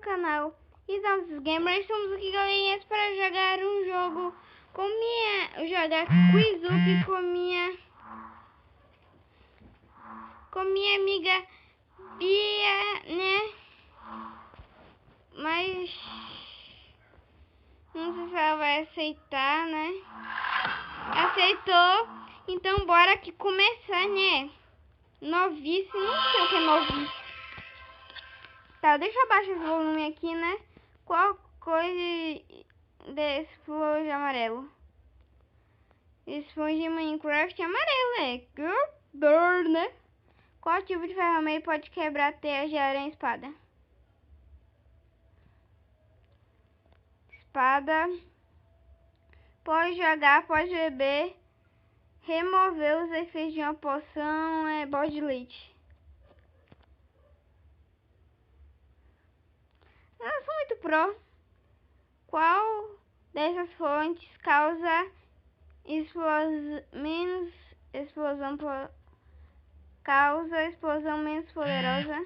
canal Exatos Gamers. Estamos aqui, galerinhas, para jogar um jogo com jogar Quiz Up com minha amiga Bia, né? Mas não sei se ela vai aceitar, né? Aceitou, então bora aqui começar, né? Novice, não sei o que é novice. Tá, deixa eu abaixar esse volume aqui, né? Qual coisa desse flor de amarelo? Esponja em Minecraft amarelo, é né? Qual tipo de ferramenta pode quebrar teias de aranha e espada? Espada. Pode jogar, pode beber. Remover os efeitos de uma poção é bode de leite. Eu sou muito pro. Qual dessas fontes causa menos explosão menos poderosa?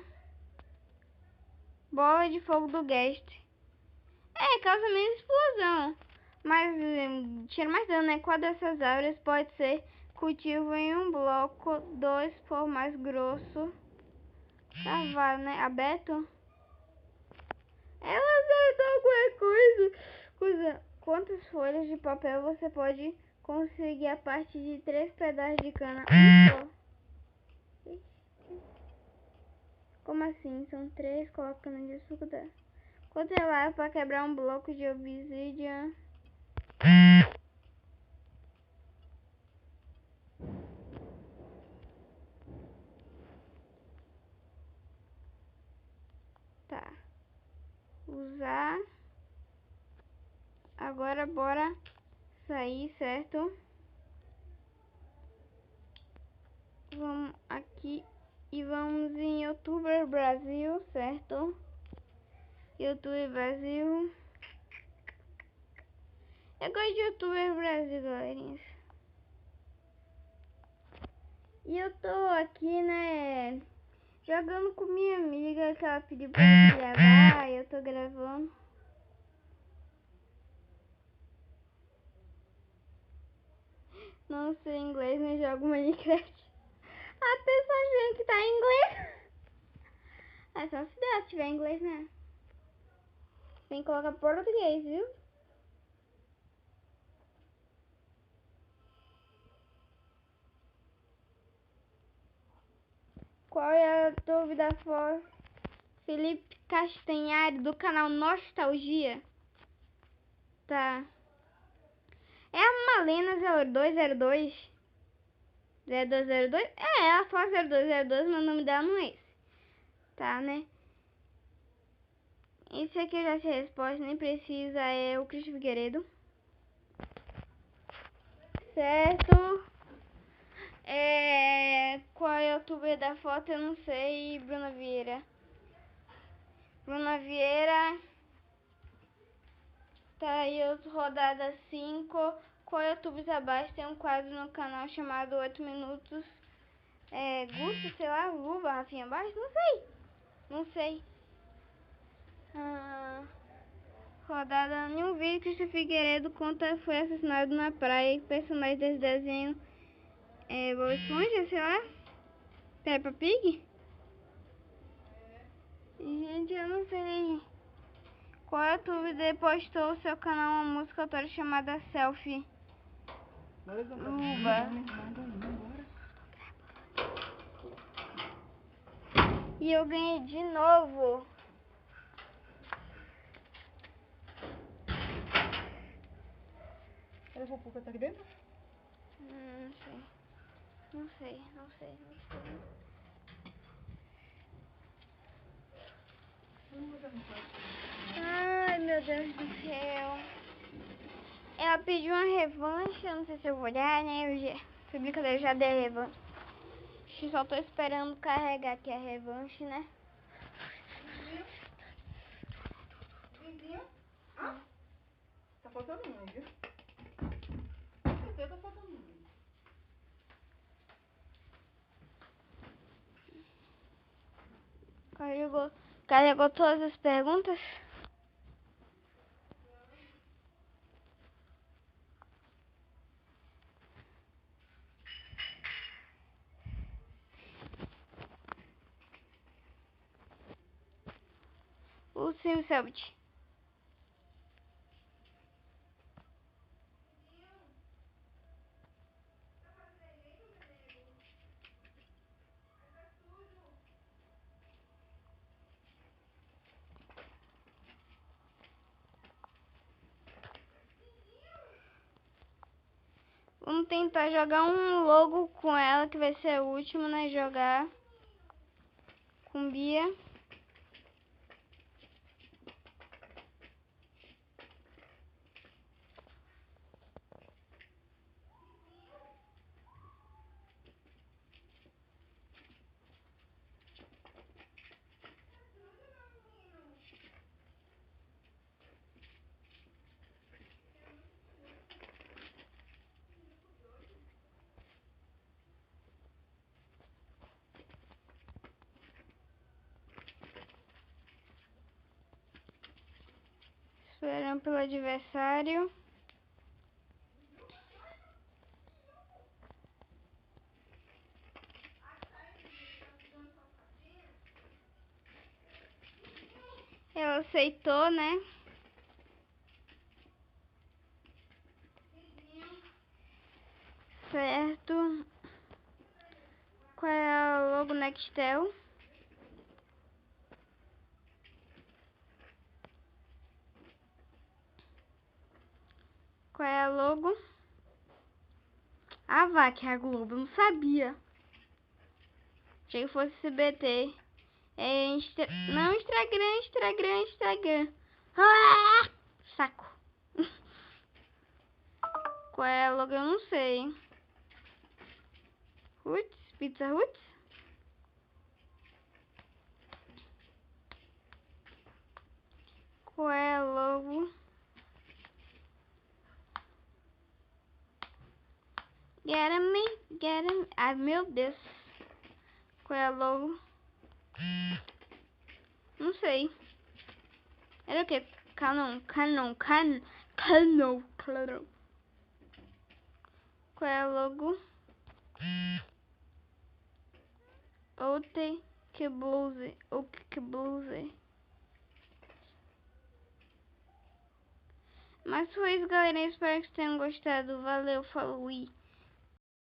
Bola de fogo do Guest. Causa menos explosão, mas tira mais dano, né? Qual dessas árvores pode ser cultivo em um bloco 2 por mais grosso? Cavalo, né? Aberto? Ela acertou alguma coisa. Quantas folhas de papel você pode conseguir a partir de 3 pedaços de cana? Só. Como assim? São 3, coloca na dificuldade. Quanto é lá para quebrar um bloco de obsidian? Tá. Usar. Agora bora sair, certo? Vamos aqui e vamos em YouTuber Brasil, certo? YouTube Brasil. Eu gosto de YouTuber Brasil, galerinha. E eu tô aqui, né, jogando com minha amiga, que ela pediu pra eu gravar, e eu tô gravando. Não sei inglês, mas jogo Minecraft. A pessoa achando que tá em inglês. É só se der, tiver inglês, né? Tem que colocar português, viu? Qual é a dúvida for? Felipe Castanhari, do canal Nostalgia. Tá. É a Malena 0202? 0202? Ela fala 0202, mas o nome dela não é esse. Tá, né? Esse aqui eu já sei a resposta, nem precisa, é o Cristian Figueiredo. Certo. Qual é o youtuber da foto? Eu não sei. Bruna Vieira. Bruna Vieira. Tá aí, rodada 5. Qual youtuber abaixo? Tem um quadro no canal chamado 8 minutos. Gusto, sei lá, luva, Rafinha abaixo? Não sei. Não sei. Rodada em um vídeo, Cristian Figueiredo conta foi assassinado na praia. Personagem desse desenho Bob Esponja, sei lá. Peppa Pig? Gente, eu não sei. Qual youtuber postou seu canal uma música autora chamada Selfie? Luba. E eu ganhei de novo. Cadê a fofoca? Tá aqui dentro? Não sei. Não sei. Ai, meu Deus do céu. Ela pediu uma revanche, eu não sei se eu vou olhar, né? Essa brincadeira já deu revanche. Só tô esperando carregar aqui a revanche, né? Vizinho? Tá faltando um, viu? Tá faltando um. Carregou. Carregou todas as perguntas? O Sim Selbit. Vamos tentar jogar um logo com ela, que vai ser o último, né? Jogar com Bia. Esperando pelo adversário. Ela aceitou, né? Certo. Qual é a logo Nextel? Qual é a logo? Ah, vá, que é a Globo. Eu não sabia. Achei que fosse CBT. Não, Instagram. Ah! Saco. Qual é a logo? Eu não sei. Roots? Pizza Roots? Qual é a logo? Get me. Ai, meu Deus. Qual é a logo? Não sei. Era o que? Canon. Claro. Qual é a logo? Que blues. Mas foi isso, galera. Espero que vocês tenham gostado. Valeu, falou.